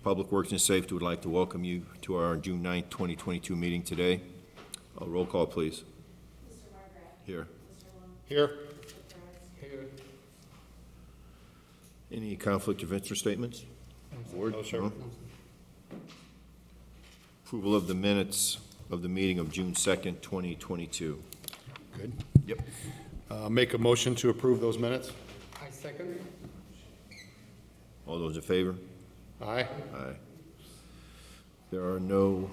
Public Works and Safety would like to welcome you to our June 9th, 2022 meeting today. Roll call, please. Mr. Margaret. Here. Mr. Long. Here. Mr. Perez. Here. Any conflict of interest statements? Board? No, sir. No? Approval of the minutes of the meeting of June 2nd, 2022. Good. Yep. Make a motion to approve those minutes. I second. All those in favor? Aye. Aye. There are no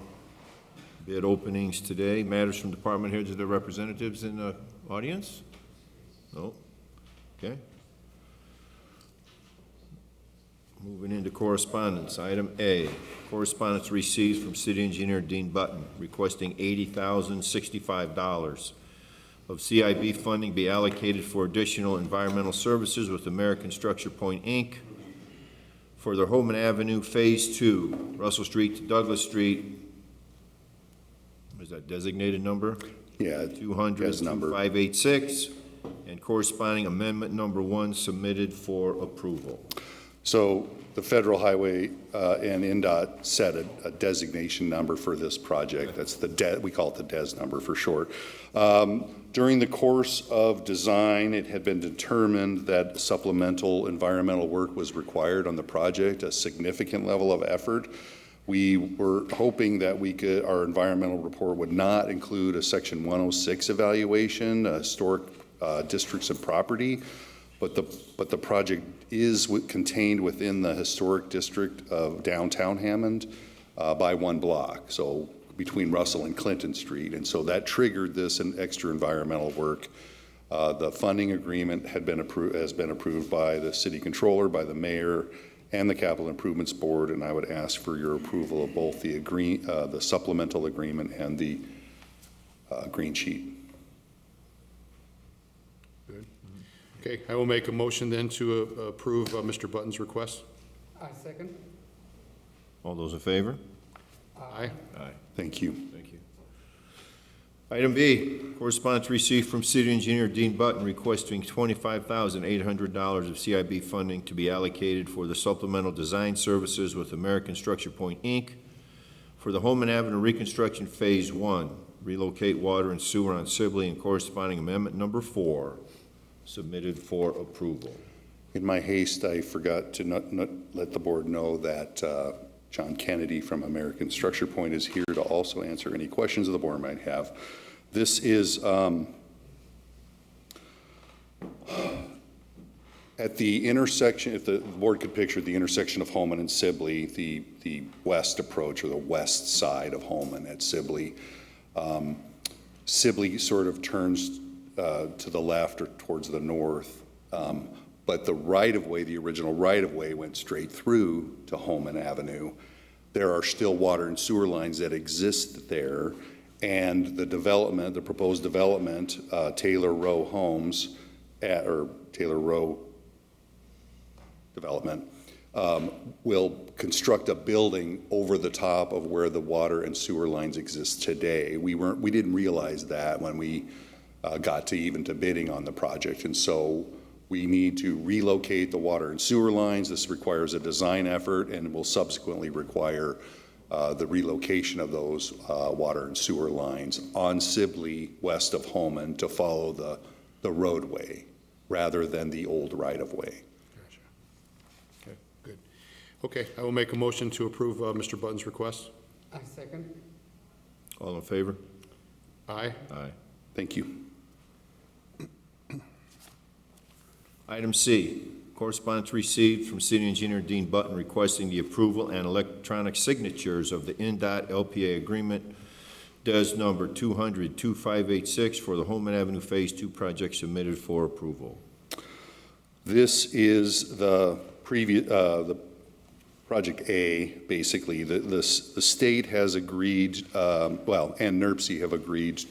bid openings today. Matters from department heads or their representatives in the audience? No? Okay. Moving into correspondence. Item A, correspondence received from City Engineer Dean Button requesting $80,065 of CIB funding be allocated for additional environmental services with American Structure Point, Inc. for the Hammond Avenue Phase 2, Russell Street to Douglas Street. What is that designated number? Yeah, 200-586, and corresponding amendment number 1 submitted for approval. so the Federal Highway and NDOT set a designation number for this project. That's the we call it the DES number for short. During the course of design, it had been determined that supplemental environmental work was required on the project, a significant level of effort. We were hoping that our environmental report would not include a Section 106 evaluation, historic districts and property, but the project is contained within the historic district of downtown Hammond by 1 block. So between Russell and Clinton Street, and so that triggered this and extra environmental work. The funding agreement has been approved by the city controller, by the mayor, and the Capital Improvements Board, and I would ask for your approval of both the supplemental agreement and the green sheet. Good. Okay, I will make a motion then to approve Mr. Button's request. I second. All those in favor? Aye. Aye. Thank you. Thank you. Item B, correspondence received from City Engineer Dean Button requesting $25,800 of CIB funding to be allocated for the supplemental design services with American Structure Point, Inc. for the Hammond Avenue Reconstruction Phase 1, relocate water and sewer on Sibley, and corresponding amendment number 4 submitted for approval. In my haste, I forgot to not let the board know that John Kennedy from American Structure Point is here to also answer any questions the board might have. This is at the intersection, if the board could picture the intersection of Hammond and Sibley, the west approach or the west side of Hammond at Sibley. Sibley sort of turns to the left or towards the north, but the right-of-way, the original right-of-way, went straight through to Hammond Avenue. There are still water and sewer lines that exist there, and the development, the proposed development, Taylor Row Homes, or Taylor Row Development, will construct a building over the top of where the water and sewer lines exist today. We didn't realize that when we got to bidding on the project, and so we need to relocate the water and sewer lines. This requires a design effort and will subsequently require the relocation of those water and sewer lines on Sibley west of Hammond to follow the roadway rather than the old right-of-way. Gotcha. Okay, good. Okay, I will make a motion to approve Mr. Button's request. I second. All in favor? Aye. Aye. Thank you. Item C, correspondence received from City Engineer Dean Button requesting the approval and electronic signatures of the NDOT LPA agreement, DES number 200-2586 for the Hammond Avenue Phase 2 project submitted for approval. This is the project A, basically. The state has agreed, and NERC have agreed,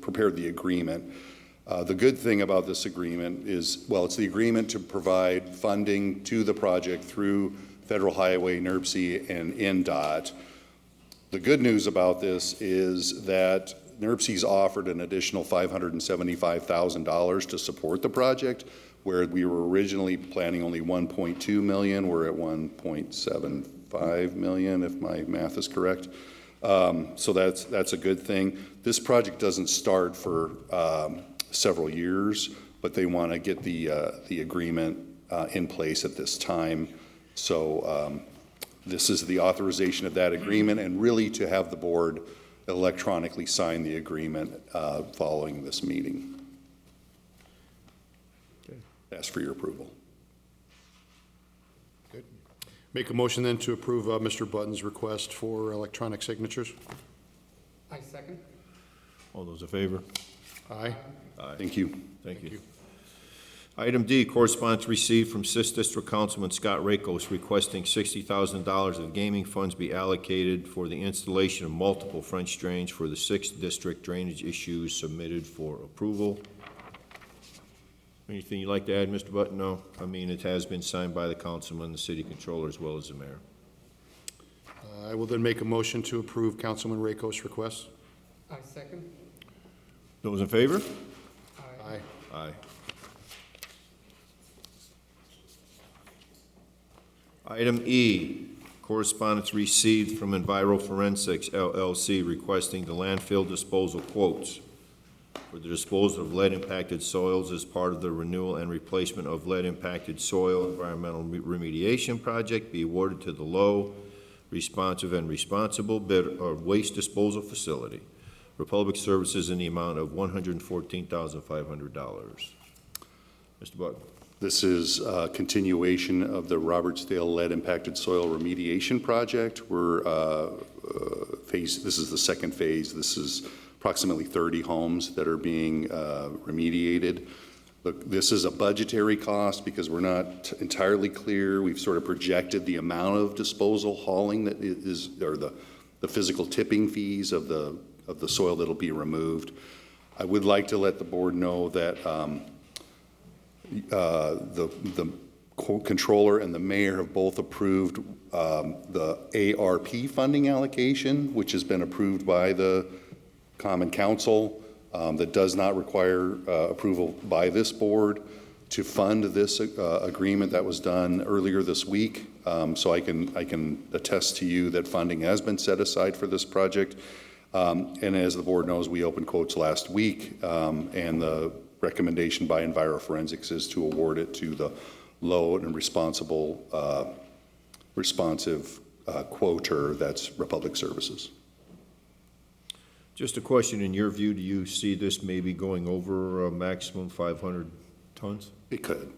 prepared the agreement. The good thing about this agreement is, it's the agreement to provide funding to the project through Federal Highway, NERC, and NDOT. The good news about this is that NERC's offered an additional $575,000 to support the project, where we were originally planning only 1.2 million, we're at 1.75 million, if my math is correct. So that's a good thing. This project doesn't start for several years, but they want to get the agreement in place at this time. So this is the authorization of that agreement, and really to have the board electronically sign the agreement following this meeting. Ask for your approval. Good. Make a motion then to approve Mr. Button's request for electronic signatures. I second. All those in favor? Aye. Thank you. Thank you. Item D, correspondence received from 6th District Councilman Scott Rakos requesting $60,000 of gaming funds be allocated for the installation of multiple French drains for the 6th District drainage issues submitted for approval. Anything you'd like to add, Mr. Button? No? I mean, it has been signed by the councilman, the city controller, as well as the mayor. I will then make a motion to approve Councilman Rakos' request. I second. Those in favor? Aye. Aye. Item E, correspondence received from Enviroforensics LLC requesting the landfill disposal quotes for the disposal of lead-impacted soils as part of the renewal and replacement of lead-impacted soil environmental remediation project be awarded to the low, responsive, and responsible bidder of waste disposal facility for public services in the amount of $114,500. Mr. Button. This is a continuation of the Robertsdale lead-impacted soil remediation project. This is the second phase. This is approximately 30 homes that are being remediated. Look, this is a budgetary cost because we're not entirely clear. We've sort of projected the amount of disposal hauling that is, or the physical tipping fees of the soil that'll be removed. I would like to let the board know that the controller and the mayor have both approved the ARP funding allocation, which has been approved by the Common Council, that does not require approval by this board to fund this agreement that was done earlier this week. So I can attest to you that funding has been set aside for this project. And as the board knows, we opened quotes last week, and the recommendation by Enviroforensics is to award it to the low and responsive quoter, that's Republic Services. Just a question, in your view, do you see this maybe going over a maximum 500 tons? It could.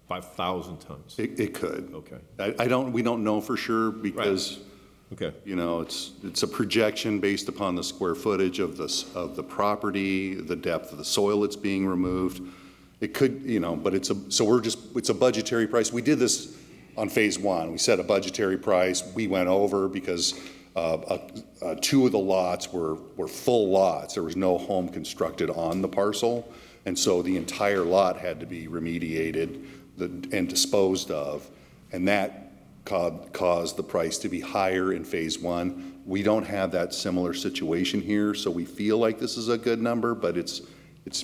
5,000 tons? It could. Okay. We don't know for sure because, Okay. you know, it's a projection based upon the square footage of the property, the depth of the soil that's being removed. It could, you know, but it's a budgetary price. We did this on phase one. We set a budgetary price. We went over because two of the lots were full lots. There was no home constructed on the parcel, and so the entire lot had to be remediated and disposed of, and that caused the price to be higher in phase one. We don't have that similar situation here, so we feel like this is a good number, but it's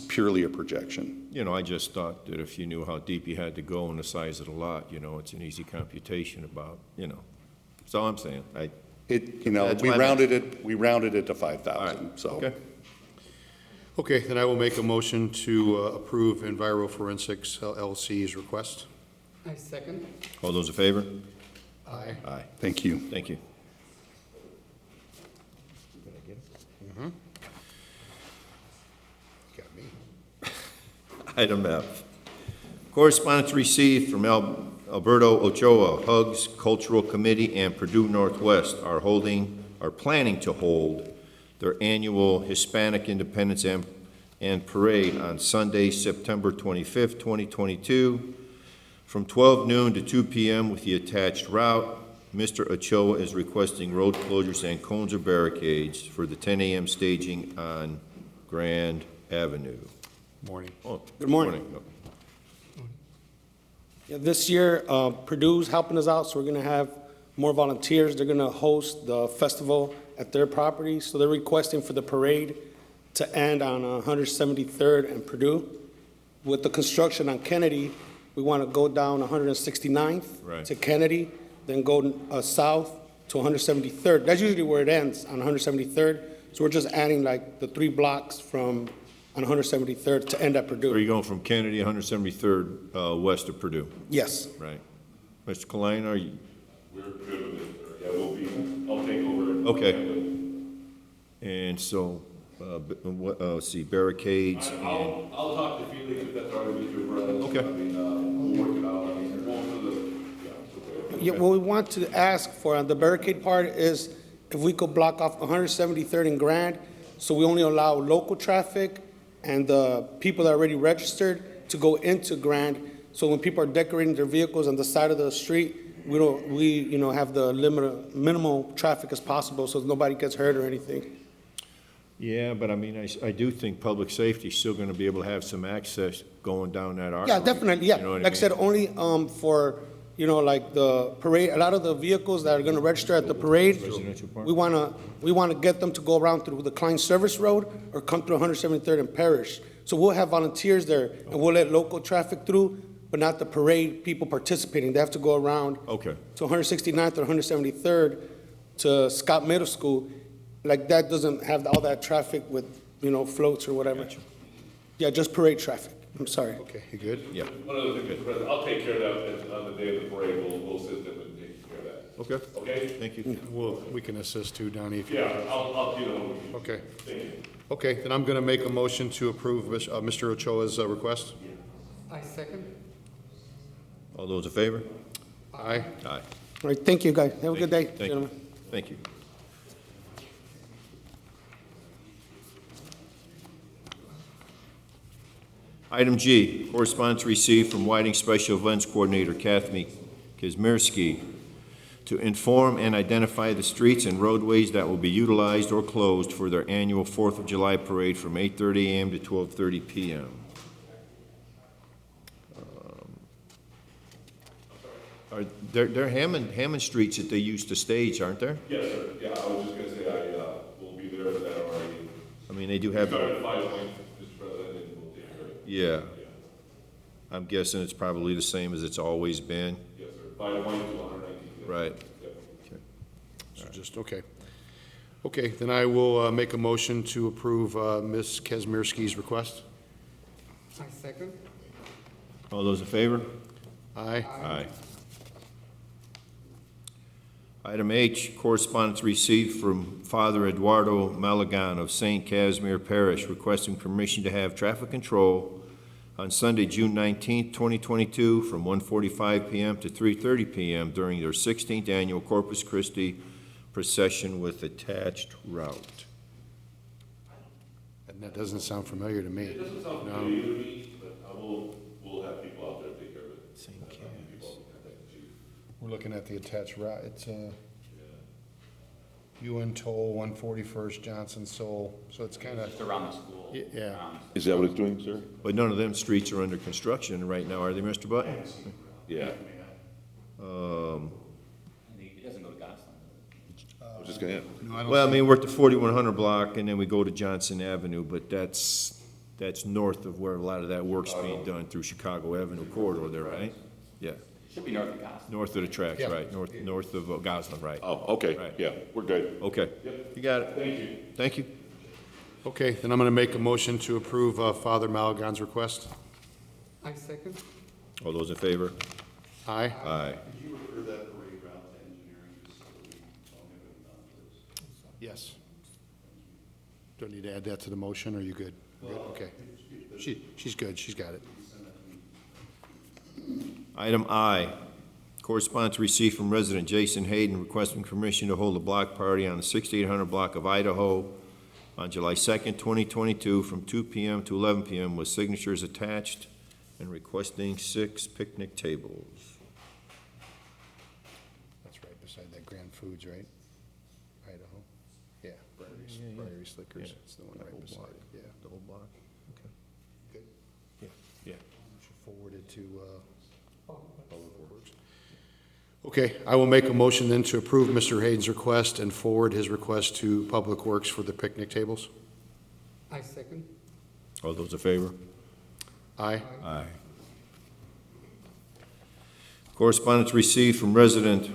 purely a projection. You know, I just thought that if you knew how deep you had to go and the size of the lot, you know, it's an easy computation about, you know. That's all I'm saying. We rounded it to 5,000, so. Okay. Okay, then I will make a motion to approve Enviroforensics LLC's request. I second. All those in favor? Aye. Aye. Thank you. Thank you. Got me. Item F. Correspondence received from Alberto Ochoa, Hugs Cultural Committee and Purdue Northwest are planning to hold their annual Hispanic Independence and Parade on Sunday, September 25th, 2022, from 12 noon to 2 p.m. with the attached route. Mr. Ochoa is requesting road closures and cones or barricades for the 10 a.m. staging on Grand Avenue. Morning. Oh, Good morning. Yeah, this year, Purdue's helping us out, so we're going to have more volunteers. They're going to host the festival at their property, so they're requesting for the parade to end on 173rd and Purdue. with the construction on Kennedy, we want to go down 169th Right. to Kennedy, then go south to 173rd. That's usually where it ends, on 173rd. So we're just adding like the 3 blocks from on 173rd to end at Are Purdue. you going from Kennedy, 173rd, west of Purdue? Yes. Right. Mr. Kalane, are you? We're good with it, sir. Yeah, I'll take over. Okay. And so, let's see, barricades and, I'll talk to Felix if that's all right with you, brother. Okay. I mean, we'll work it out. I mean, most of the, yeah, okay. Yeah, what we want to ask for on the barricade part is if we could block off 173rd and Grand, so we only allow local traffic and the people that are already registered to go into Grand. So when people are decorating their vehicles on the side of the street, we have the minimal traffic as possible so nobody gets hurt or anything. yeah, but I mean, I do think public safety is still gonna be able to have some access going down that artery. Yeah, definitely, yeah. You know what I Like I said, mean? only for, like the parade, a lot of the vehicles that are gonna register at the parade, Residential park? we wanna get them to go around through the Klein Service Road or come through 173rd and Parish. So we'll have volunteers there, and we'll let local traffic through, but not the parade people participating. They have to go around Okay, to 169th or 173rd to Scott Middle School. Like, that doesn't have all that traffic with, floats or whatever. Gotcha. Yeah, just parade traffic. I'm sorry. Okay, you good? yeah, One other thing, Mr. President, I'll take care of that on the day of the parade. We'll sit them and take care of that. okay, Okay? thank you. We can assist too, Donnie, if you. Yeah, I'll, you know, Okay. thank you. Okay, then I'm going to make a motion to approve Mr. Ochoa's request. I second. All those in favor? Aye. Aye. All right, thank you, guys. Have a good day, Thank you. gentlemen. Thank you. Item G, correspondence received from Whiting Special Events Coordinator Kathy Kazmierski to inform and identify the streets and roadways that will be utilized or closed for their annual 4th of July parade from 8:30 a.m. to 12:30 p.m. Are they're Hammond streets that they used to stage, aren't there? Yes, sir. Yeah, I was just gonna say, will be there for that already. I mean, they do have, Start at 5 points, Mr. President, and we'll take care of it. yeah. I'm guessing it's probably the same as it's always been. Yes, sir. 5 points to 119. Right. Yep. So just, okay. Okay, then I will make a motion to approve Ms. Kazmierski's request. I second. All those in favor? Aye. Aye. Item H, correspondence received from Father Eduardo Malagan of St. Casimir Parish requesting permission to have traffic control on Sunday, June 19th, 2022, from 1:45 p.m. to 3:30 p.m. during their 16th annual Corpus Christi procession with attached route. And that doesn't sound familiar to me. It doesn't sound familiar to me, but we'll have people out there take care of it. St. Cas. We're looking at the attached route. It's UN Toll, 141st Johnson Soul, so it's kind of, Just around the school. yeah. Is that what it's doing, sir? But none of them streets are under construction right now, are they, Mr. Button? Yeah. It doesn't go to Gosselin. I was just gonna, Well, I mean, we're at the 4100 block, and then we go to Johnson Avenue, but that's north of where a lot of that work's being done through Chicago Avenue corridor there, right? Yeah, Should be north of Gosselin. north of the tracks, Yeah. right, north of Goslin, right. oh, okay, Right. yeah, we're good. Okay, you got it. Thank you. Thank you. Okay, then I'm going to make a motion to approve Father Malagan's request. I second. All those in favor? Aye. Aye. Could you refer that parade route to engineering, just so that we don't have it on this? Yes. Do I need to add that to the motion, or are you good? Good, okay. She's good, she's got it. Item I, correspondence received from resident Jason Hayden requesting permission to hold a block party on the 6800 block of Idaho on July 2nd, 2022, from 2 p.m. to 11 p.m. with signatures attached and requesting 6 picnic tables. That's right, beside that Grand Foods, right? Idaho? Yeah, Briary Slickers, it's the one right beside it, yeah. The whole block? Okay. Good. Yeah. Should forward it to Public Works. Okay, I will make a motion then to approve Mr. Hayden's request and forward his request to Public Works for the picnic tables. I second. All those in favor? Aye. Aye. Correspondence received from resident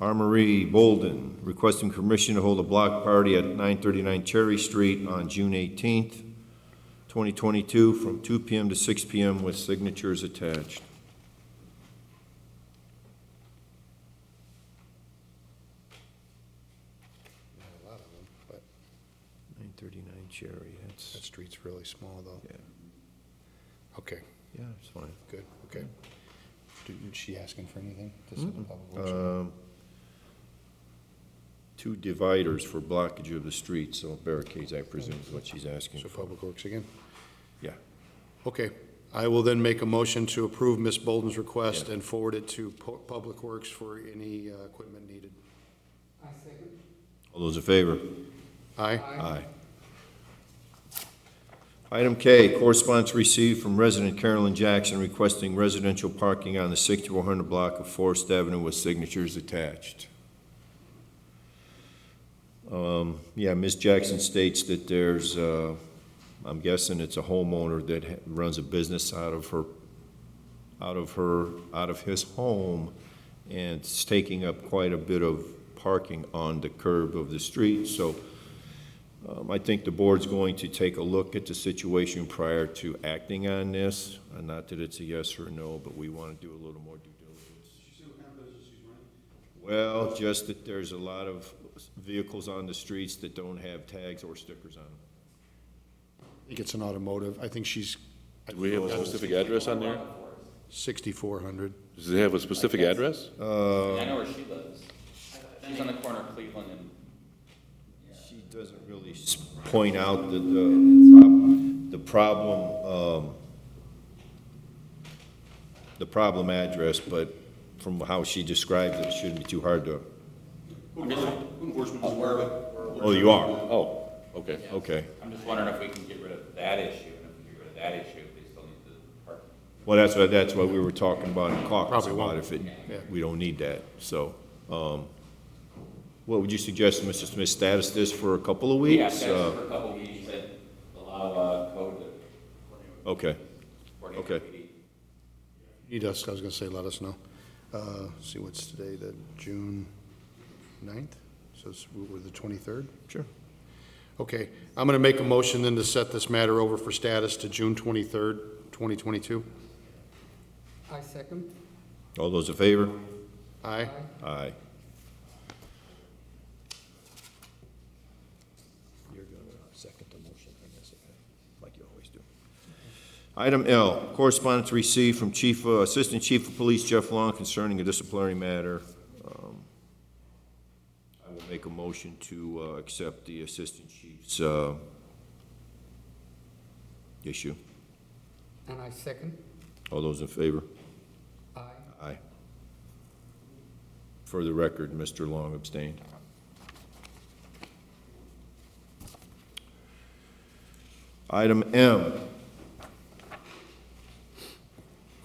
Armory Bolden requesting permission to hold a block party at 939 Cherry Street on June 18th, 2022, from 2 p.m. to 6 p.m. with signatures attached. A lot of them, but 939 Cherry, that that's, street's really small, though. yeah, Okay, yeah, it's fine. good, okay. Is she asking for anything to send to Public Works? Two dividers for blockage of the street, so barricades, I presume, is what she's asking So for. Public Works again? Yeah. Okay, I will then make a motion to approve Ms. Bolden's request and forward it to Public Works for any equipment needed. I second. All those in favor? Aye? Aye. Item K, correspondence received from resident Carolyn Jackson requesting residential parking on the 6400 block of Forest Avenue with signatures attached. Yeah, Ms. Jackson states that there's, I'm guessing it's a homeowner that runs a business out of his home, and it's taking up quite a bit of parking on the curb of the street, so I think the board's going to take a look at the situation prior to acting on this. Not that it's a yes or a no, but we want to do a little more due diligence. Well, just that there's a lot of vehicles on the streets that don't have tags or stickers on them. I think it's an automotive. I think she's Do we have a specific address on there? 6,400. Does it have a specific address? I know where she lives. She's on the corner of Cleveland and. She doesn't really point out the problem address, but from how she describes it, it shouldn't be too hard to. Oh, you are? Oh, okay. Okay. I'm just wondering if we can get rid of that issue, and if we get rid of that issue, they still need the parking. Well, that's what we were talking about in caucus, Probably about won't. if it, we don't need that, so, what would you suggest, Mr. Smith, status this for a couple of Yeah, weeks? that's for a couple weeks, and allow, code to. Okay, coordinate Okay. with PD. Need us, I was gonna say, let us know. See what's today, the June 9th? So we're the 23rd? sure. Okay, I'm gonna make a motion then to set this matter over for status to June 23rd, 2022. I second. All those in favor? Aye? Aye. You're gonna second the motion, I guess, okay, like you always do. Item L, correspondence received from Assistant Chief of Police Jeff Long concerning a disciplinary matter. I will make a motion to accept the Assistant Chief's issue. And I second. All those in favor? Aye. Aye. For the record, Mr. Long abstained. Item M,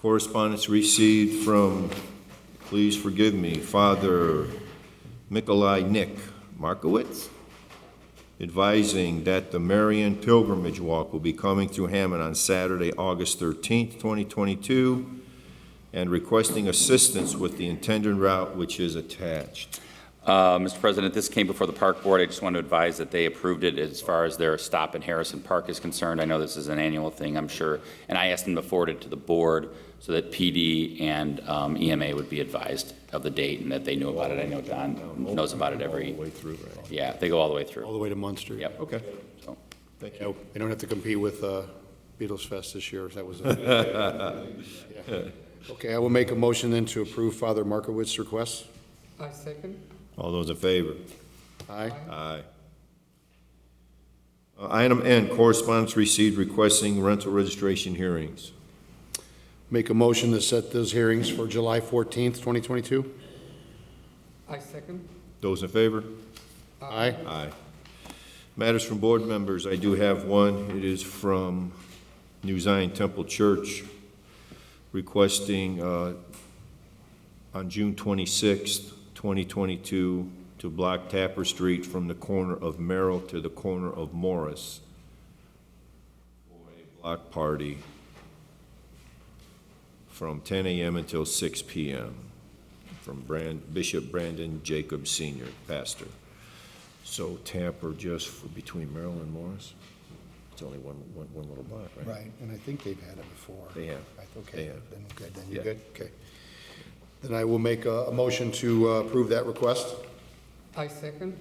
correspondence received from, please forgive me, Father Mikolai Nick Markowitz, advising that the Marian Pilgrimage Walk will be coming through Hammond on Saturday, August 13th, 2022, and requesting assistance with the intended route which is attached. Mr. President, this came before the Park Board. I just want to advise that they approved it as far as their stop in Harrison Park is concerned. I know this is an annual thing, I'm sure, and I asked them to forward it to the board so that PD and EMA would be advised of the date and that they knew about it. I know John knows about it All the every, way through, right? yeah, they go all the way All through. the way to Munster? Yep. Okay, So, thank Yeah, you. we don't have to compete with Beatles Fest this year, that was. Yeah. Okay, I will make a motion then to approve Father Markowitz's request. I second. All those in favor? Aye? Aye. Item N, correspondence received requesting rental registration hearings. Make a motion to set those hearings for July 14th, 2022. I second. Those in favor? Aye? Aye. Matters from board members, I do have one. It is from New Zion Temple Church requesting on June 26th, 2022, to block Tapper Street from the corner of Merrill to the corner of Morris for a block party from 10 a.m. until 6 p.m. from Bishop Brandon Jacobs Sr., pastor. So Tampa just for between Maryland and Morris? It's only one little block, right? Right, and I think they've had it before. They have. Okay, They have. then good, then Yeah. you're good, okay. Then I will make a motion to approve that request. I second.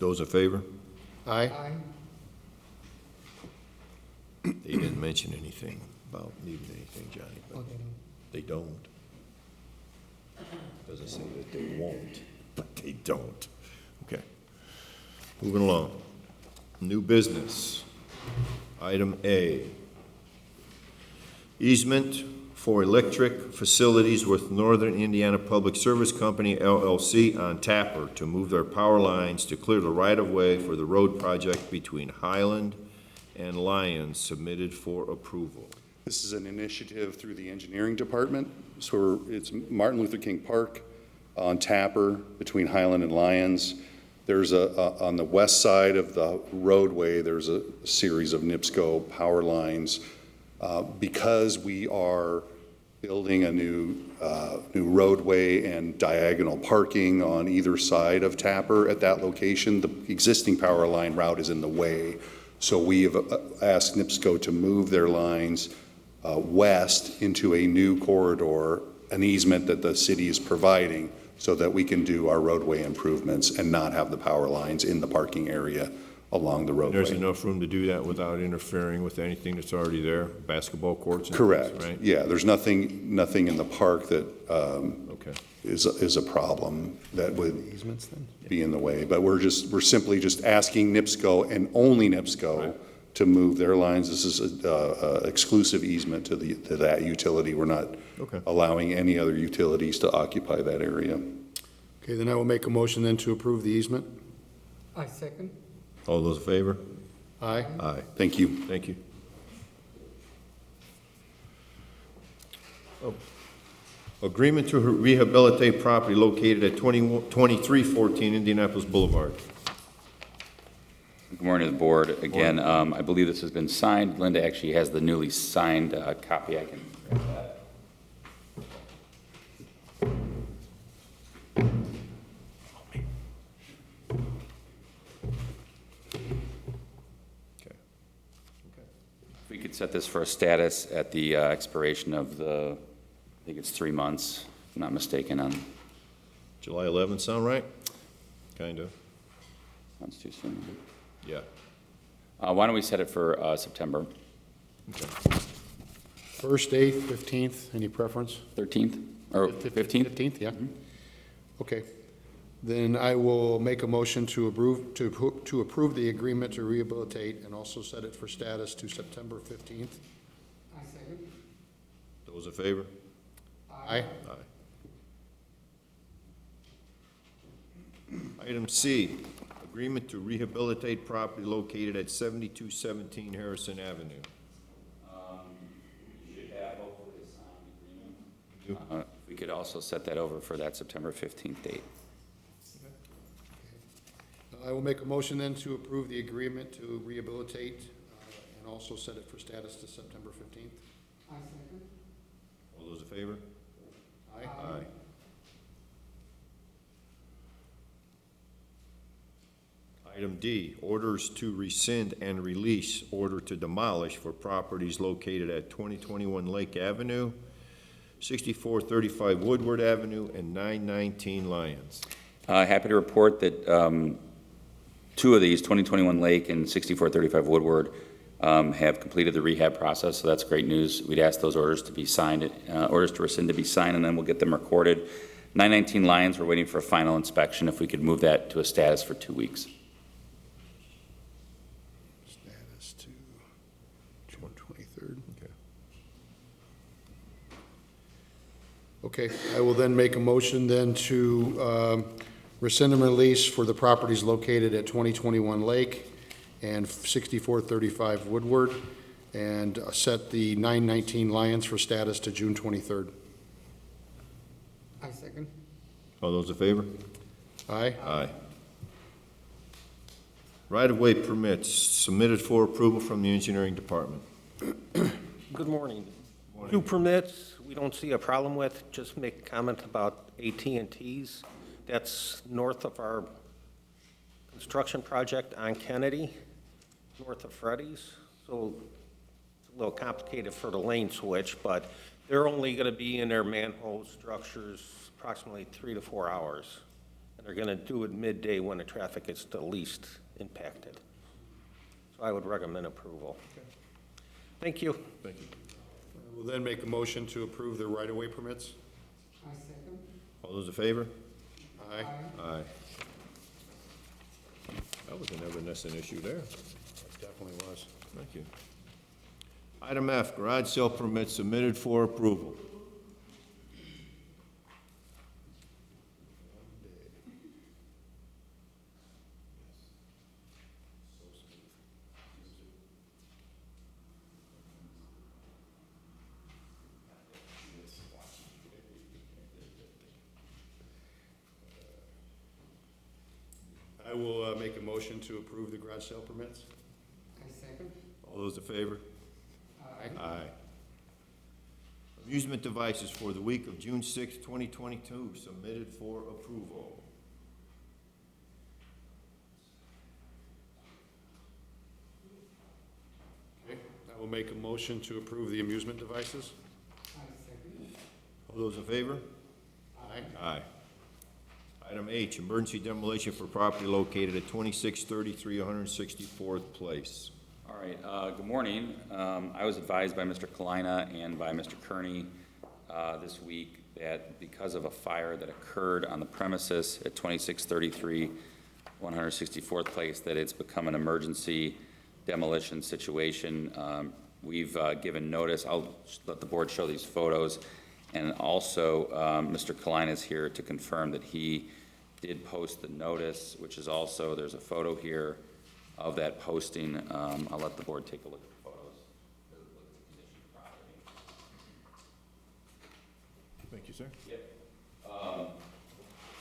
Those in favor? Aye? Aye. They didn't mention anything about needing anything, Johnny, but Okay. they don't. Doesn't say that they won't, but they don't. Okay. Moving along. New business. Item A. Easement for electric facilities with Northern Indiana Public Service Company LLC on Tapper to move their power lines to clear the right-of-way for the road project between Highland and Lyons submitted for approval. This is an initiative through the engineering department. So it's Martin Luther King Park on Tapper between Highland and Lyons. There's on the west side of the roadway, there's a series of NIPSCO power lines. Because we are building a new roadway and diagonal parking on either side of Tapper at that location, the existing power line route is in the way. So we have asked NIPSCO to move their lines west into a new corridor, an easement that the city is providing so that we can do our roadway improvements and not have the power lines in the parking area along the roadway. There's enough room to do that without interfering with anything that's already there, basketball courts and things, Correct. right? Yeah, there's nothing in the park that Okay. is a problem that would Easements then? be in the way. But we're simply just asking NIPSCO and only NIPSCO to move their lines. This is a exclusive easement to that utility. We're not Okay. allowing any other utilities to occupy that area. Okay, then I will make a motion then to approve the easement. I second. All those in favor? Aye? Aye. Thank you. Thank you. Oh. Agreement to rehabilitate property located at 2314 Indianapolis Boulevard. Good morning to the board. Again, I believe this has been signed. Linda actually has the newly signed copy. I can grab that. Okay. If we could set this for a status at the expiration of I think it's 3 months, if I'm not mistaken, on, July 11th, sound right? Kind of, sounds too soon. yeah. Why don't we set it for September First, 8th, 15th, any preference? 13th or 15th? 15th, yeah. Okay. Then I will make a motion to approve the agreement to rehabilitate and also set it for status to September 15th. I second. Those in favor? Aye? Item C, agreement to rehabilitate property located at 7217 Harrison Avenue. You should have hopefully a signed agreement. We could also set that over for that September 15th date. I will make a motion then to approve the agreement to rehabilitate and also set it for status to September 15th. I second. All those in favor? Aye? Aye. Item D, orders to rescind and release order to demolish for properties located at 2021 Lake Avenue, 6435 Woodward Avenue, and 919 Lyons. Happy to report that two of these, 2021 Lake and 6435 Woodward, have completed the rehab process, so that's great news. We'd ask those orders to be signed, orders to rescind to be signed, and then we'll get them recorded. 919 Lyons, we're waiting for a final inspection. If we could move that to a status for 2 weeks. Status to June 23rd. Okay, I will then make a motion then to rescind and release for the properties located at 2021 Lake and 6435 Woodward, and set the 919 Lyons for status to June 23rd. I second. All those in favor? Aye? Aye. Right-of-way permits submitted for approval from the engineering department. Good morning, Two permits, we don't see a problem with, just make a comment about AT&Ts. That's north of our construction project on Kennedy, north of Freddy's. So it's a little complicated for the lane switch, but they're only gonna be in their manhole structures approximately 3 to 4 hours. And they're gonna do it midday when the traffic is the least impacted. So I would recommend approval. Thank you. Thank you. We'll then make a motion to approve the right-of-way permits. I second. All those in favor? Aye. Aye. That was an evanescent issue there. Definitely was. Thank you. Item F, garage sale permit submitted for approval. I will make a motion to approve the garage sale permits. I second. All those in favor? Aye. Amusement devices for the week of June 6, 2022, submitted for approval. Okay, I will make a motion to approve the amusement devices. I second. All those in favor? Aye. Aye. Item H, emergency demolition for property located at 2633 164th Place. All right, good morning. I was advised by Mr. Kalina and by Mr. Kearney this week that because of a fire that occurred on the premises at 2633 164th Place, that it's become an emergency demolition situation. We've given notice. I'll let the board show these photos. And also, Mr. Kalina is here to confirm that he did post the notice, which is also, there's a photo here of that posting. I'll let the board take a look at the photos. Thank you, sir. Yep.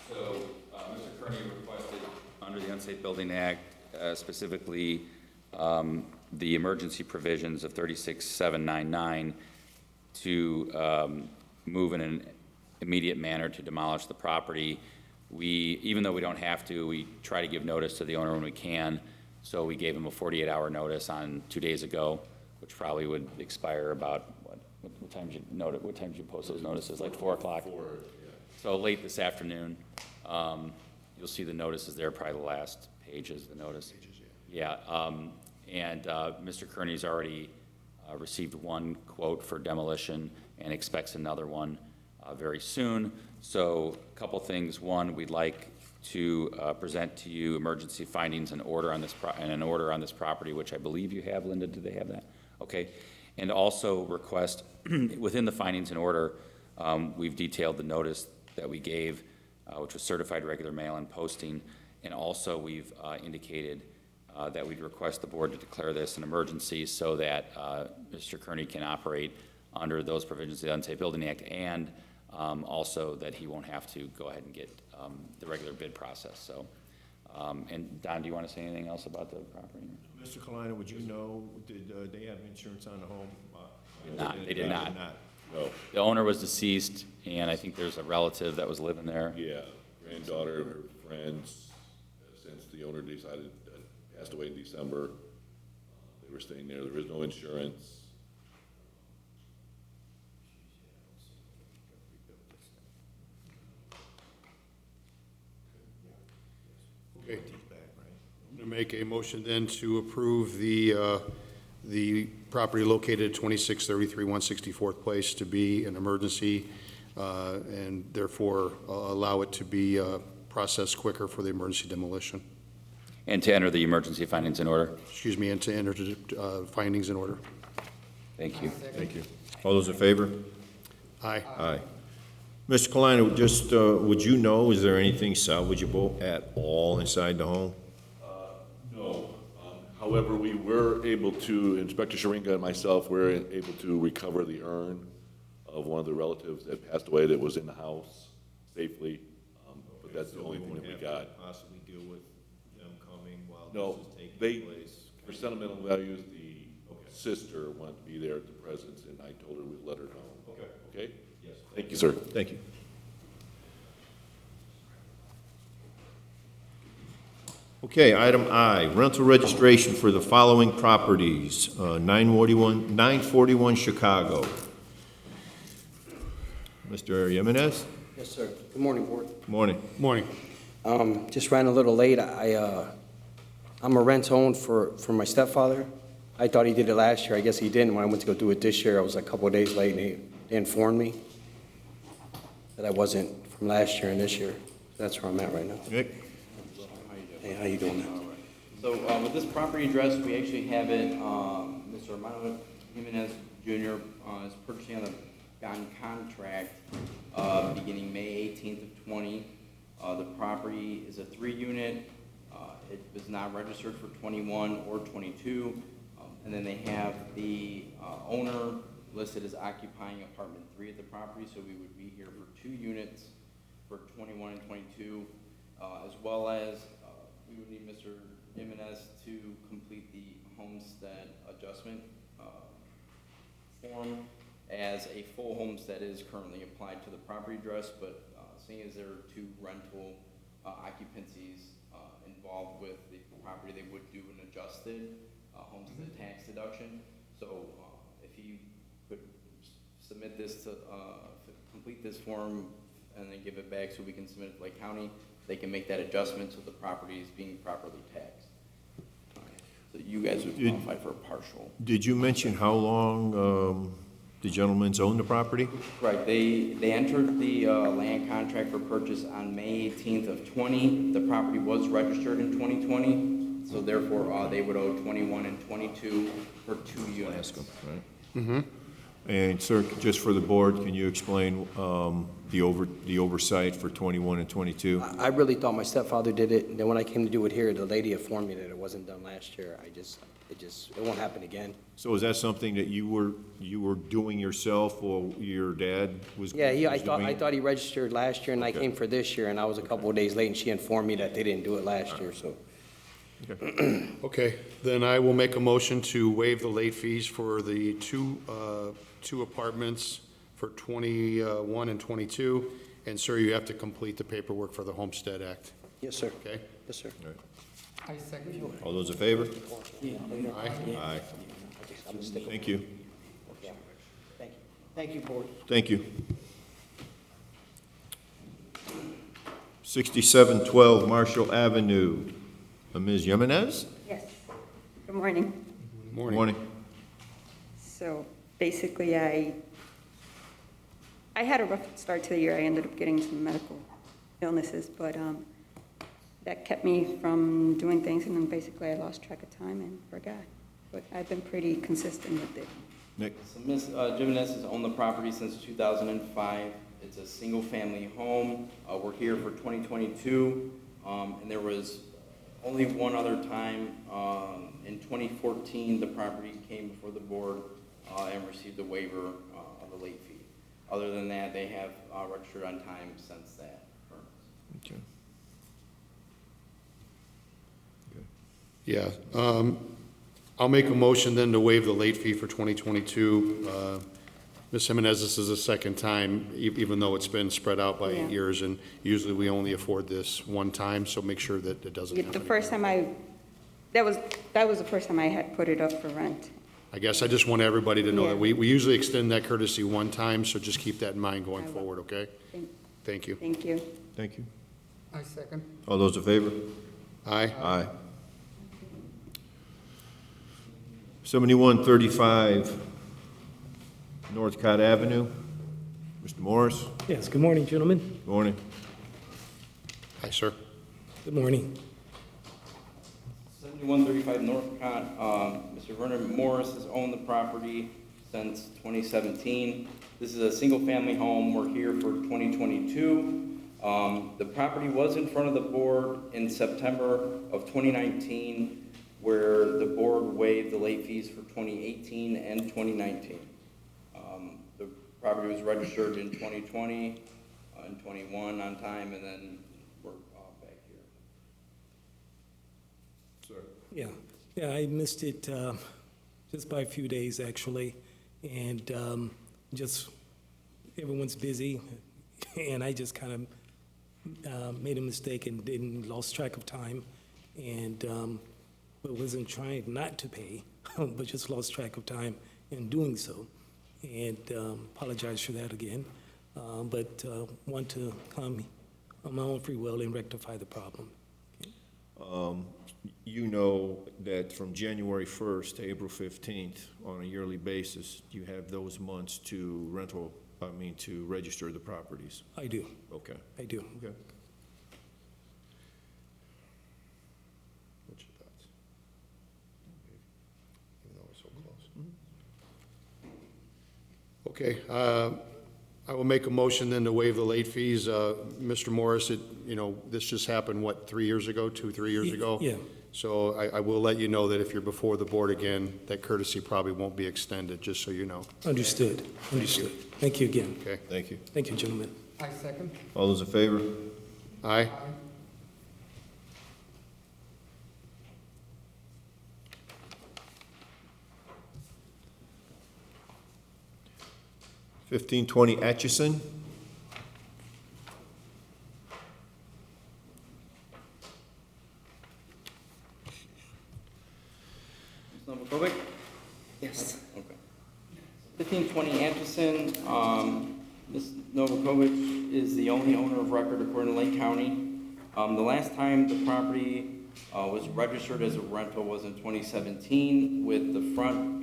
So, Mr. Kearney requested, under the Unsafe Building Act, specifically the emergency provisions of 36799 to move in an immediate manner to demolish the property. We, even though we don't have to, we try to give notice to the owner when we can. So we gave him a 48-hour notice on 2 days ago, which probably would expire about, what time did you note it? What time did you post those notices? Like 4 o'clock? 4, yeah. So late this afternoon. You'll see the notices there, probably the last pages of the notice. Yeah, and Mr. Kearney's already received one quote for demolition and expects another one very soon. So a couple things. One, we'd like to present to you emergency findings and order on this property, which I believe you have. Linda, do they have that? Okay. And also request within the findings and order, we've detailed the notice that we gave, which was certified regular mail and posting. And also we've indicated that we'd request the board to declare this an emergency so that Mr. Kearney can operate under those provisions of the Unsafe Building Act, and also that he won't have to go ahead and get the regular bid process. So, and Don, do you want to say anything else about the property? Mr. Kalina, would you know, did they have insurance on the home? They did not. No, The owner was deceased, and I think there's a relative that was living there. yeah, granddaughter, her friends, since the owner decided, passed away in December, they were staying there. There was no insurance. Okay. I'm going to make a motion then to approve the property located at 2633 164th Place to be an emergency, and therefore allow it to be processed quicker for the emergency demolition. And to enter the emergency findings in order. Excuse me, and to enter findings in order. Thank you. Thank you. All those in favor? Aye. Aye. Mr. Kalina, just, would you know, is there anything salvageable at all inside the home? No. However, we were able to, Inspector Sharinga and myself were able to recover the urn of one of the relatives that passed away that was in the house safely. But that's the only thing that we got. Possibly deal with them coming while No, this is they, taking place? for sentimental values, the sister wanted to be there at the presence, and I told her we'd let her know. Okay. Okay? Yes. Thank you, sir. Thank you. Okay, item I, rental registration for the following properties, 941 Chicago. Mr. Jimenez? Yes, sir. Good morning, Board. Morning. Morning. Just ran a little late. I'm a rent-owned for my stepfather. I thought he did it last year. I guess he didn't. When I went to go do it this year, I was a couple of days late, and they informed me that I wasn't from last year and this year. That's where I'm at right now. Nick? Hey, how you doing now? So with this property address, we actually have it, Mr. Armando Jimenez Jr. Is purchasing on contract beginning May 18th of 20. The property is a 3-unit. It was not registered for 21 or 22. And then they have the owner listed as occupying apartment 3 at the property, so we would be here for 2 units for 21 and 22, as well as we would need Mr. Jimenez to complete the homestead adjustment form, as a full homestead is currently applied to the property address, but seeing as there are 2 rental occupancies involved with the property, they would do an adjusted homestead tax deduction. So if he could submit this to, complete this form and then give it back so we can submit it to Lake County, they can make that adjustment so the property is being properly taxed. So you guys would qualify for a partial. Did you mention how long the gentleman's owned the property? Right, they entered the land contract for purchase on May 18th of 20. The property was registered in 2020, so therefore they would owe 21 and 22 for 2 units. Right. Mm-hmm. And sir, just for the board, can you explain the oversight for 21 and 22? I really thought my stepfather did it, and then when I came to do it here, the lady informed me that it wasn't done last year. It won't happen again. So is that something that you were doing yourself, or your dad was? Yeah, I was doing? thought he registered last year, and I Okay. came for this year, and I was a couple of days late, and she informed me that they didn't do it last year, so. Okay. Okay, then I will make a motion to waive the late fees for the two apartments for 21 and 22. And sir, you have to complete the paperwork for the Homestead Act, Yes, sir. okay? Yes, sir. I second. All those in favor? Aye. Aye. I'm gonna stick with Thank you. it. Thank you. Thank you, Board. Thank you. 6712 Marshall Avenue. Ms. Jimenez? Yes. Good morning. Morning. So basically, I had a rough start to the year. I ended up getting some medical illnesses, but that kept me from doing things, and then basically I lost track of time and forgot. But I've been pretty consistent with it. Nick? So Ms. Jimenez has owned the property since 2005. It's a single-family home. We're here for 2022, and there was only one other time. In 2014, the property came before the board and received a waiver of the late fee. Other than that, they have registered on time since that. Okay. Yeah, I'll make a motion then to waive the late fee for 2022. Ms. Jimenez, this is the second time, even though it's been spread out by 8 Yeah. years, and usually we only afford this one time, so make sure that it doesn't happen. The first time that was the first time I had put it up for rent. I guess I just want everybody to know Yeah. that we usually extend that courtesy one time, so just keep that in mind going I will. forward, okay? Thank you. Thank you. Thank you. I second. All those in favor? Aye. Aye. 7135 Northcott Avenue. Mr. Morris? Yes, good morning, gentlemen. Morning. Aye, sir. Good morning. 7135 Northcott, Mr. Vernon Morris has owned the property since 2017. This is a single-family home. We're here for 2022. The property was in front of the board in September of 2019, where the board waived the late fees for 2018 and 2019. The property was registered in 2020 and 21 on time, and then we're back here. Yeah, I missed it just by a few days, actually. And just, everyone's busy, and I just kind of made a mistake and lost track of time, and but wasn't trying not to pay, but just lost track of time in doing so. And apologize for that again, but want to come on my own free will and rectify the problem. You know that from January 1st to April 15th, on a yearly basis, you have those months to to register the properties. I do, Okay. I do. Okay. What's your thoughts? Even though we're so close. Okay, I will make a motion then to waive the late fees. Mr. Morris, this just happened, what, 3 years ago, 3 years ago? Yeah. So I will let you know that if you're before the board again, that courtesy probably won't be extended, just so you know. Understood, understood. Thank you again. Okay? Thank you. Thank you, gentlemen. I second. All those in favor? Aye? $1520 Atchison. Ms. Novakovic? Yes. Okay. 1520 Atchison, Ms. Novakovic is the only owner of record according to Lake County. The last time the property was registered as a rental was in 2017 with the front,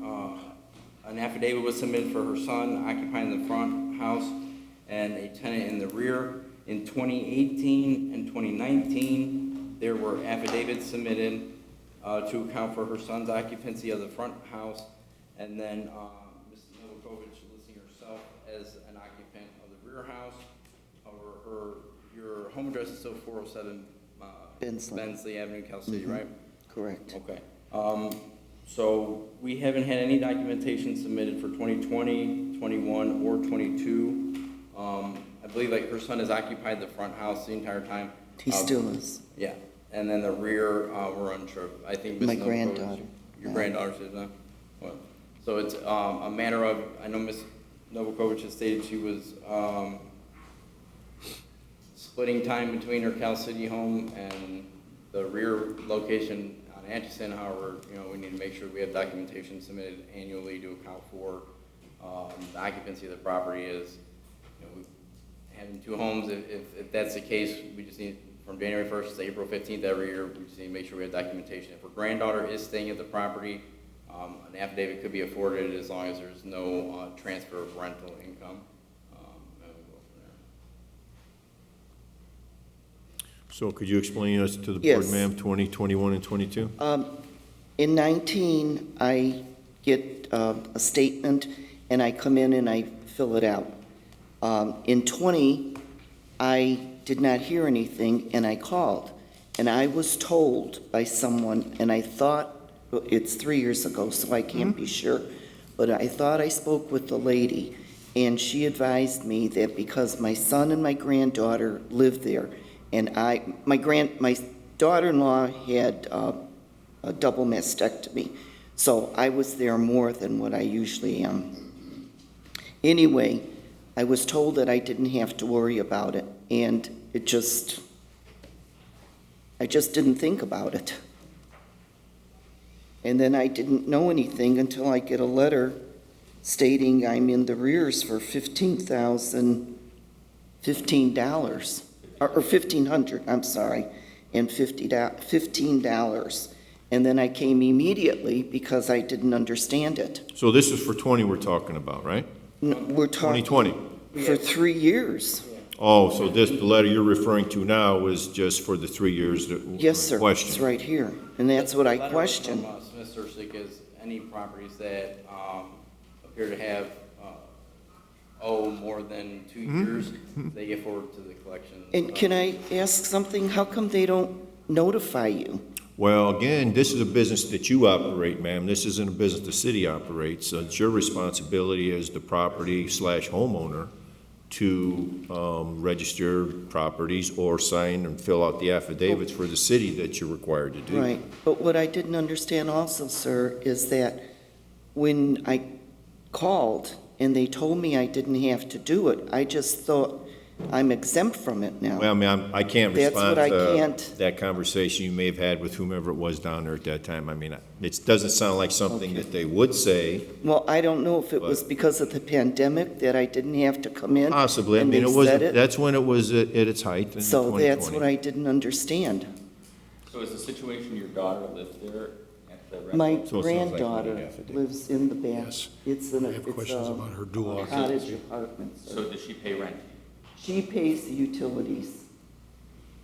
an affidavit was submitted for her son occupying the front house and a tenant in the rear. In 2018 and 2019, there were affidavits submitted to account for her son's occupancy of the front house, and then Ms. Novakovic listing herself as an occupant of the rear house. However, your home address is still 407 Bensley Avenue, Cal City, right? Correct. Okay. So we haven't had any documentation submitted for 2020, 21, or 22. I believe like her son has occupied the front house the entire time. He still is. Yeah, and then the rear, we're unsure. I think Ms. My Novakovic- granddaughter. Your granddaughter says that? Well, so it's a matter of, I know Ms. Novakovic has stated she was splitting time between her Cal City home and the rear location on Atchison. However, we need to make sure we have documentation submitted annually to account for the occupancy of the property is, having two homes. If that's the case, we just need, from January 1st to April 15th every year, we just need to make sure we have documentation. If her granddaughter is staying at the property, an affidavit could be afforded as long as there's no transfer of rental income. And we'll go from there. So could you explain us to the board, Yes. ma'am, 20, 21, and 22? In 19, I get a statement, and I come in and I fill it out. In 20, I did not hear anything, and I called. And I was told by someone, and I thought, well, it's 3 years ago, so I can't be sure, but I thought I spoke with the lady, and she advised me that because my son and my granddaughter lived there, and my daughter-in-law had a double mastectomy, so I was there more than what I usually am. Anyway, I was told that I didn't have to worry about it, and I just didn't think about it. And then I didn't know anything until I get a letter stating I'm in the rears for $15,015, or $1,500, I'm sorry, and $15. And then I came immediately because I didn't understand it. So this is for 20 we're talking about, right? We're talking 2020. for 3 years. Oh, so the letter you're referring to now is just for the 3 years that were Yes, sir, questioned? it's right here, and that's what I The letter questioned. from Smith Searchlight is any properties that appear to have owe more than 2 years, they get forwarded to the collection. And can I ask something? How come they don't notify you? Well, again, this is a business that you operate, ma'am. This isn't a business the city operates. So it's your responsibility as the property/homeowner to register properties or sign and fill out the affidavits for the city that you're required to do. Right, but what I didn't understand also, sir, is that when I called and they told me I didn't have to do it, I just thought I'm exempt from it now. Well, I mean, I can't That's respond what I to can't- that conversation you may have had with whomever it was down there at that time. I mean, it doesn't sound like something that they would say. Well, I don't know if it was because of the pandemic that I didn't have to come in. Possibly. I and mean, they it was, said that's when it was at its height in So that's 2020. what I didn't understand. So is the situation your daughter lived there at the rental? My So it sounds like we granddaughter need affidavit. lives in the back. Yes. It's in a, I have it's questions a about her dual cottage apartment. So does she pay rent? She pays the utilities.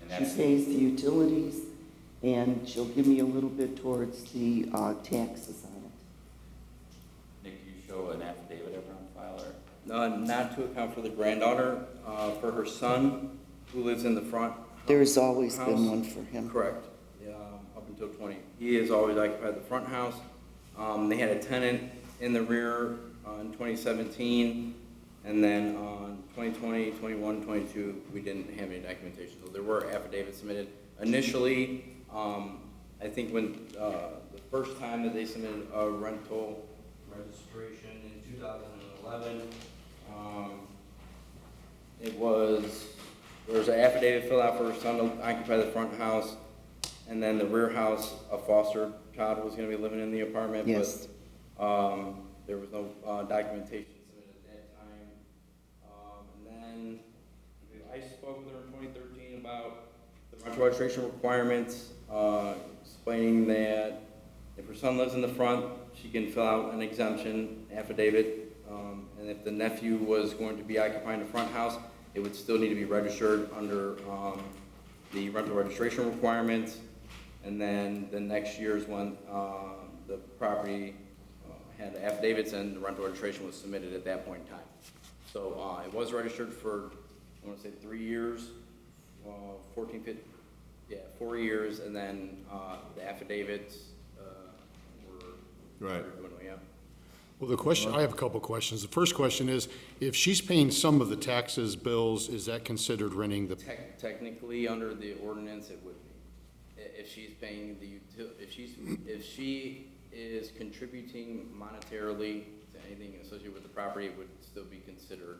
And She that's, pays the utilities, and she'll give me a little bit towards the taxes on it. Nick, do you show an affidavit ever on file or? Not to account for the granddaughter, for her son, who lives in the front. There's always house. been one for him. Correct, up until 20. He has always occupied the front house. They had a tenant in the rear in 2017, and then on 2020, 21, 22, we didn't have any documentation. So there were affidavits submitted. Initially, I think when the first time that they submitted a rental registration in 2011, there was an affidavit filled out for her son to occupy the front house, and then the rear house, a foster child was gonna be living in the apartment. Yes. But there was no documentation submitted at that time. And then I spoke with her in 2013 about the rental registration requirements, explaining that if her son lives in the front, she can fill out an exemption affidavit. And if the nephew was going to be occupying the front house, it would still need to be registered under the rental registration requirements. And then the next year is when the property had affidavits and the rental registration was submitted at that point in time. So it was registered for, I want to say 3 years, 14, 15, 4 years, and then the affidavits were Right. yeah. Well, the question, I have a couple questions. The first question is, if she's paying some of the taxes, bills, is that considered renting the? Technically, under the ordinance, it would be. If she's paying the if she is contributing monetarily to anything associated with the property, it would still be considered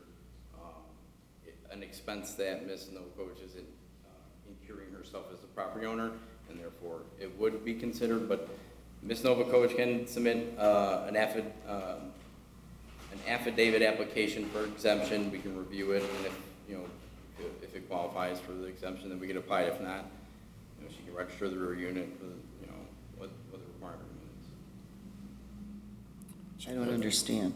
an expense that Ms. Novakovic isn't incurring herself as the property owner, and therefore it would be considered. But Ms. Novakovic can submit an affidavit application for exemption. We can review it, and if it qualifies for the exemption, then we can apply it. If not, she can register the rear unit for what the requirement is. I don't understand.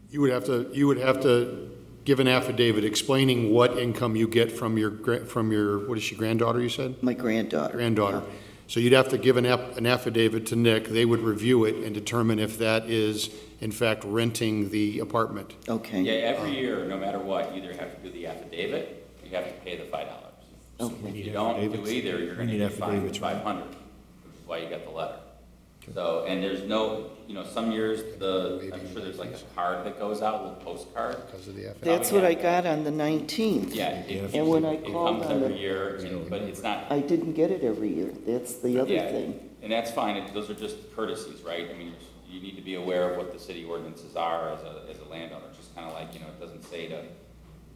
You would have to give an affidavit explaining what income you get from your, what is she, granddaughter, you said? My granddaughter. Granddaughter. So you'd have to give an affidavit to Nick. They would review it and determine if that is, in fact, renting the apartment. Okay. Yeah, every year, no matter what, you either have to do the affidavit, or you have to pay the $5. Okay. If you don't do either, you're gonna get fined $500, which is why you got the letter. So, and there's no, some years, I'm sure there's like a card that goes out, a little postcard. Because of the affidavit. That's what I got on the 19th. Yeah, And when I it called comes on every the, year, but it's not. I didn't get it every year. That's the other Yeah, thing. And that's fine, those are just courtesies, right? I mean, you need to be aware of what the city ordinances are as a landowner, just kind of like, it doesn't say to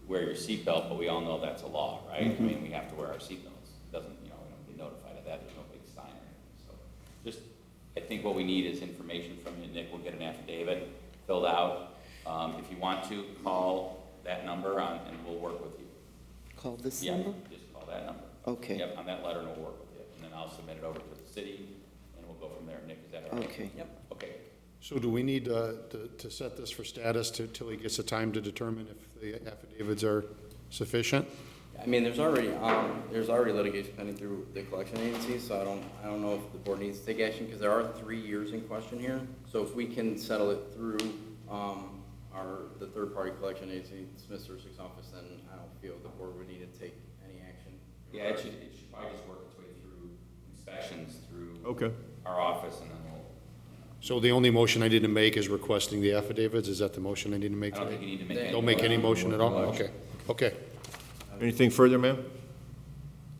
wear your seatbelt, but we all know that's a law, right? I mean, we have to wear our seatbelts, doesn't, we don't get notified of that, there's no big sign or anything, so. Just, I think what we need is information from you, Nick, we'll get an affidavit filled out. If you want to, call that number and we'll work with you. Call this Yeah, number? just call that number. Okay. Yep, on that letter, and we'll work with you. And then I'll submit it over to the city, and we'll go from there. Nick, is that all right? Okay. Yep, okay. So do we need to set this for status till he gets the time to determine if the affidavits are sufficient? I mean, there's already litigation pending through the collection agency, so I don't know if the board needs to take action, because there are 3 years in question here. So if we can settle it through the third-party collection agency, Smith Surgics office, then I don't feel the board would need to take any action. Yeah, it should probably just work its way through inspections, through Okay. our office, and then we'll, So the only motion I need to make is requesting the affidavits? Is that the motion I need to make I don't today? think you need to make any. Don't make any motion at all? Okay, okay. Anything further, ma'am?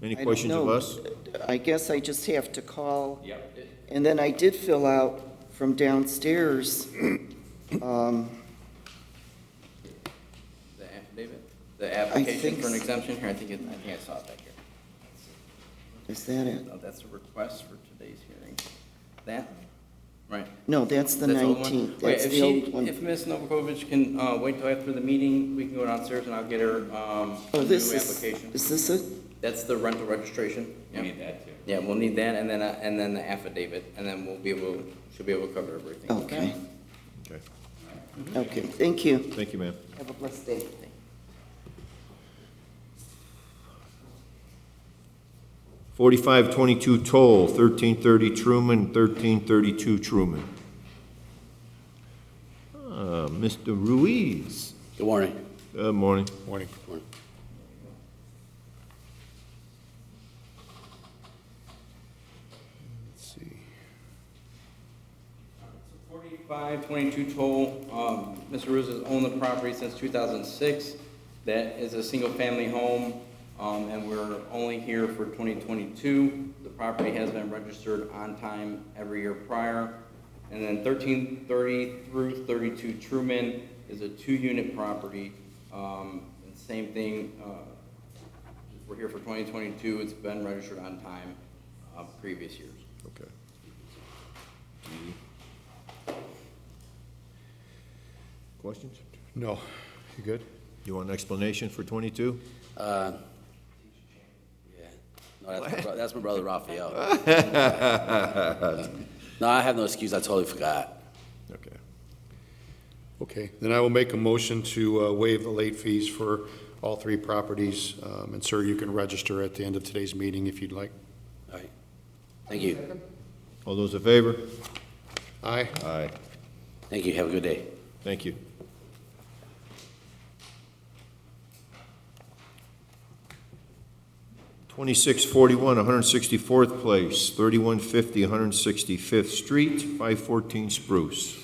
Any I don't questions of know. us? I guess I just have to call. Yep. And then I did fill out for from downstairs, The affidavit, the application think for an s- exemption here, I think I saw it back here. is that it? No, that's a request for today's hearing. That, right? No, that's the That's the old one? 19th. Okay, That's if the she- old one. If Ms. Novakovich can wait till after the meeting, we can go downstairs and I'll get her a Oh, new this application. is this it? That's the rental registration. We need that too. Yeah, we'll need that and then the affidavit, and then she'll be able to cover everything. Okay, Okay. okay, thank you. Thank you, ma'am. Have a blessed day. 4522 Toll, 1330 Truman, 1332 Truman. Mr. Ruiz. Good morning. Good morning. Morning. Let's see. 4522 Toll, Mr. Rose has owned the property since 2006. That is a single-family home, and we're only here for 2022. The property has been registered on time every year prior. And then 1330 through 32 Truman is a 2-unit property. And same thing, we're here for 2022. It's been registered on time previous years. Okay. Questions? No, you good? You want an explanation for 22? Yeah. No, that's my brother Raphael. No, I have no excuse. I totally forgot. Okay. Okay, then I will make a motion to waive the late fees for all 3 properties. And sir, you can register at the end of today's meeting if you'd like. All right. Thank you. All those in favor? Aye. Aye. Thank you. Have a good day. Thank you. $26.41, 164th Place, 3150 165th Street, 514 Spruce.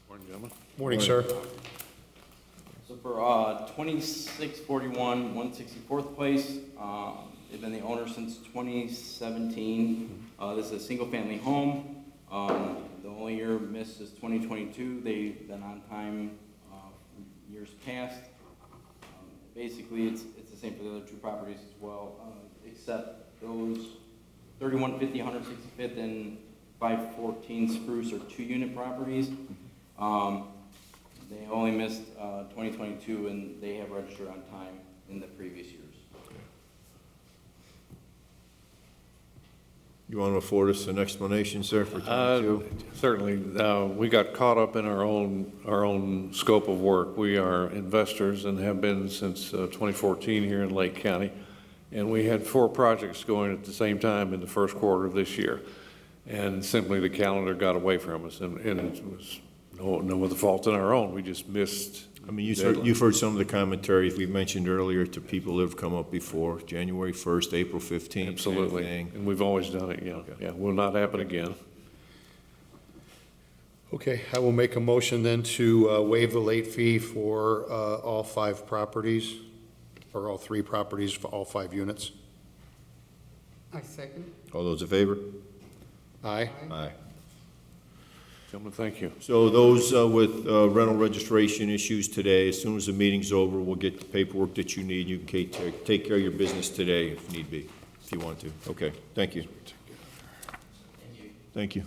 Morning, gentlemen. Morning, sir. So for 2641 164th Place, they've been the owner since 2017. This is a single-family home. The only year missed is 2022. They've been on time years past. Basically, it's the same for the other 2 properties as well, except those 3150 165th and 514 Spruce are 2-unit properties. They only missed 2022, and they have registered on time in the previous years. You want to afford us an explanation, sir, for 22? Certainly. We got caught up in our own scope of work. We are investors and have been since 2014 here in Lake County. And we had 4 projects going at the same time in the first quarter of this year. And simply the calendar got away from us, and it was no other fault in our own. We just missed. I mean, you've heard some of the commentaries we mentioned earlier to people that have come up before, January 1st, April 15th. Absolutely. And we've always done it, yeah. Okay. Yeah, will not happen again. Okay, I will make a motion then to waive the late fee for all 5 properties, or all 3 properties for all 5 units. I second. All those in favor? Aye. Aye. Gentlemen, thank you. So those with rental registration issues today, as soon as the meeting's over, we'll get the paperwork that you need. You can take care of your business today if need be, if you want to. Okay, thank you. Thank you.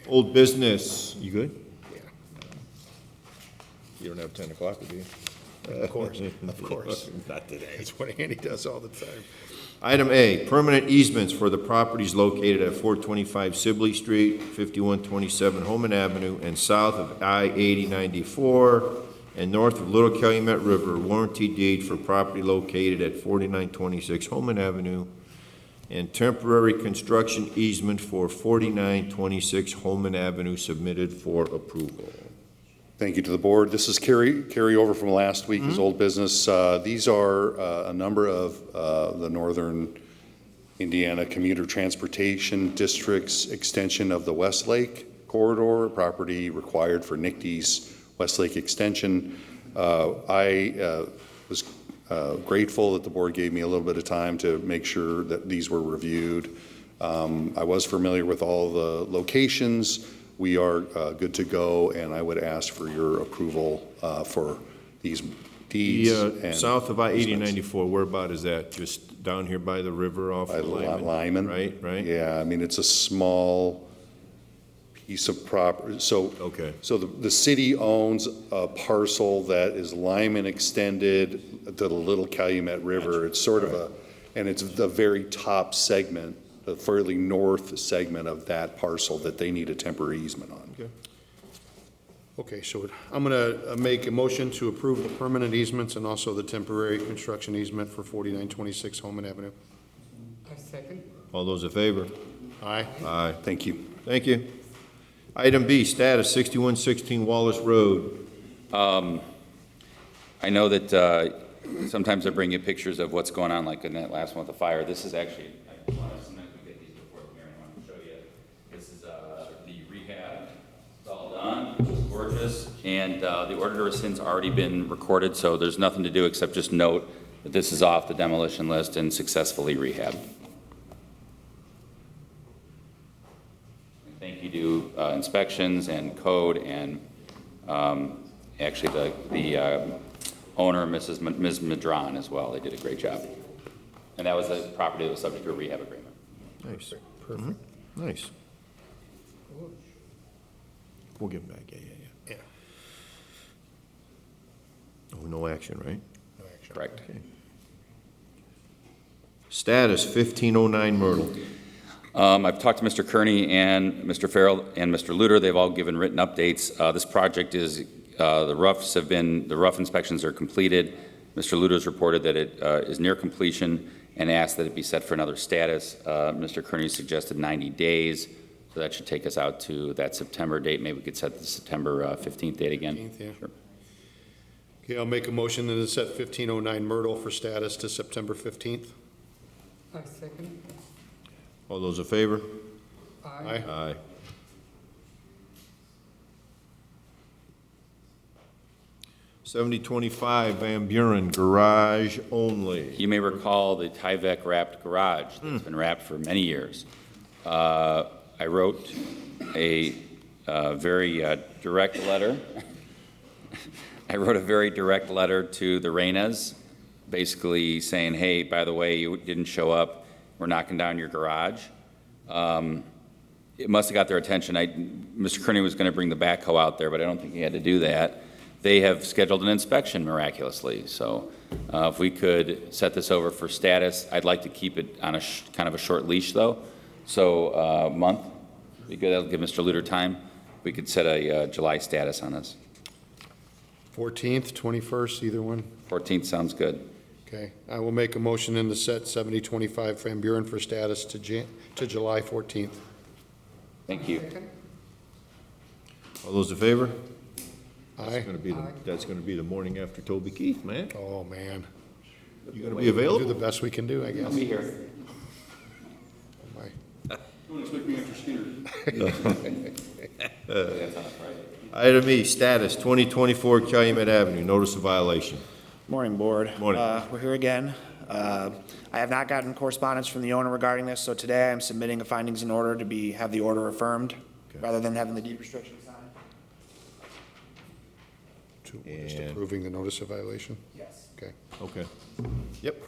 Old business, you good? Yeah. You don't have 10 o'clock, do you? Of course, of course. Not today. That's what Andy does all the time. Item A, permanent easements for the properties located at 425 Sibley Street, 5127 Holman Avenue, and south of I-8094, and north of Little Calumet River, warranty deed for property located at 4926 Holman Avenue, and temporary construction easement for 4926 Holman Avenue submitted for approval. Thank you to the board. This is carryover from last week as old business. These are a number of the Northern Indiana Commuter Transportation District's extension of the Westlake corridor, property required for NICTE's Westlake extension. I was grateful that the board gave me a little bit of time to make sure that these were reviewed. I was familiar with all the locations. We are good to go, and I would ask for your approval for these deeds. and South of easements. I-8094, where about is that? Just down here by the river off By of Lyman? Lyman. Right? Yeah, I mean, it's a small piece of property. So Okay. So the city owns a parcel that is Lyman extended to the Little Calumet River. It's sort of and it's the very top segment, the fairly north segment of that parcel that they need a temporary easement on. Okay, so I'm going to make a motion to approve the permanent easements and also the temporary construction easement for 4926 Holman Avenue. I second. All those in favor? Aye. Aye. Thank you. Thank you. Item B, status 6116 Wallace Road. I know that sometimes I bring you pictures of what's going on, like in that last one with the fire. This is actually, sometimes we get these before the hearing, I want to show you. This is the rehab. It's all done, it's gorgeous, and the order to rescind's already been recorded, so there's nothing to do except just note that this is off the demolition list and successfully rehabbed. Thank you to inspections and code and actually the owner, Ms. Madron, as well. They did a great job. And that was a property that was subject to a rehab agreement. Nice. Perfect. Nice. We'll give them back, yeah. Oh, no action, right? Correct. Okay. Status 1509 Myrtle. I've talked to Mr. Kearney and Mr. Farrell and Mr. Luter. They've all given written updates. This project is, the rough inspections are completed. Mr. Luter's reported that it is near completion and asked that it be set for another status. Mr. Kearney suggested 90 days, so that should take us out to that September date. Maybe we could set the September 15th date again. 15th, yeah. Sure. Okay, I'll make a motion to set 1509 Myrtle for status to September 15th. I second. All those in favor? Aye. Aye. $7025 Van Buren, garage only. You may recall the Tyvek wrapped garage that's been wrapped for many years. I wrote a very direct letter. I wrote a very direct letter to the Reynas, basically saying, hey, by the way, you didn't show up. We're knocking down your garage. It must have got their attention. Mr. Kearney was going to bring the backhoe out there, but I don't think he had to do that. They have scheduled an inspection miraculously. So if we could set this over for status, I'd like to keep it on a kind of a short leash, though. So a month, be good. That'll give Mr. Luter time. We could set a July status on this. 14th, 21st, either one. 14th sounds good. Okay, I will make a motion in to set 7025 Van Buren for status to July 14th. Thank you. All those in favor? Aye. That's gonna be the morning after Toby Keith, man. Oh, man. You gonna be We'll available? do the best we can do, I guess. I'll be here. Oh, my. Don't expect me after Skinner. Item E, status 2024 Calumet Avenue, notice of violation. Morning, Board. Morning. We're here again. I have not gotten correspondence from the owner regarding this, so today I'm submitting a findings in order to have the order affirmed, rather than having the deed restriction signed. Just approving the notice of violation? Yes. Okay. Okay. Yep.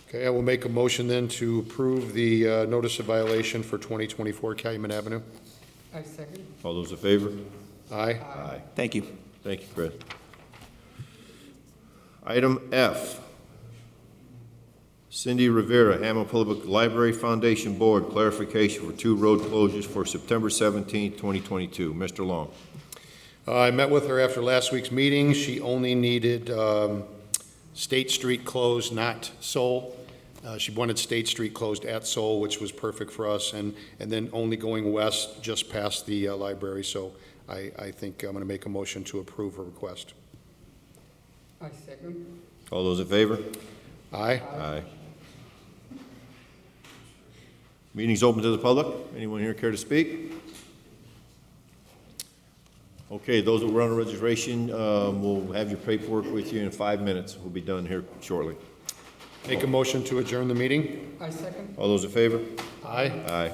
Okay, I will make a motion then to approve the notice of violation for 2024 Calumet Avenue. I second. All those in favor? Aye. Aye. Thank you. Thank you, Chris. Item F, Cindy Rivera, Hammond Public Library Foundation Board, clarification for 2 road closures for September 17, 2022. Mr. Long. I met with her after last week's meeting. She only needed State Street closed, not Soul. She wanted State Street closed at Soul, which was perfect for us, and then only going west just past the library. So I think I'm going to make a motion to approve her request. I second. All those in favor? Aye. Aye. Meeting's open to the public. Anyone here care to speak? Okay, those that were on the registration, will have your paperwork with you in 5 minutes. We'll be done here shortly. Make a motion to adjourn the meeting? I second. All those in favor? Aye. Aye.